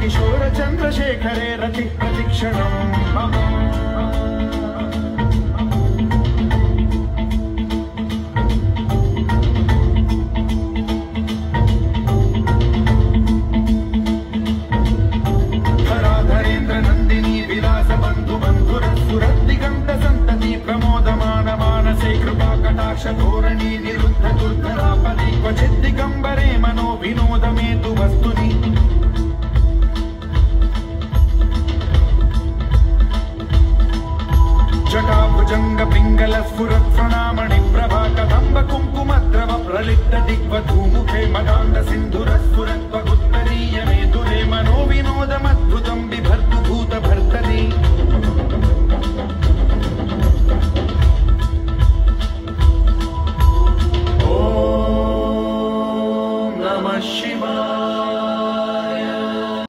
किशोर चंद्रशेखरे रति प्रतिक्षणं मम धराधरेन्द्र नंदिनी विलास बंधु बंधुरसुरदिगंत संतति प्रमोदमान मानसे कृपा कटाक्ष धोरणी निरुद्ध दुर्धरापदि क्वचित् दिगंबरे मनो विनोदमेतु वस्तुनि जटाभुजंग पिंगल स्फुरत् प्रणामणि प्रभा कदंब कुंकुमद्रव प्रलिप्त दिग्वधूमुखे मदान्ध सिंधु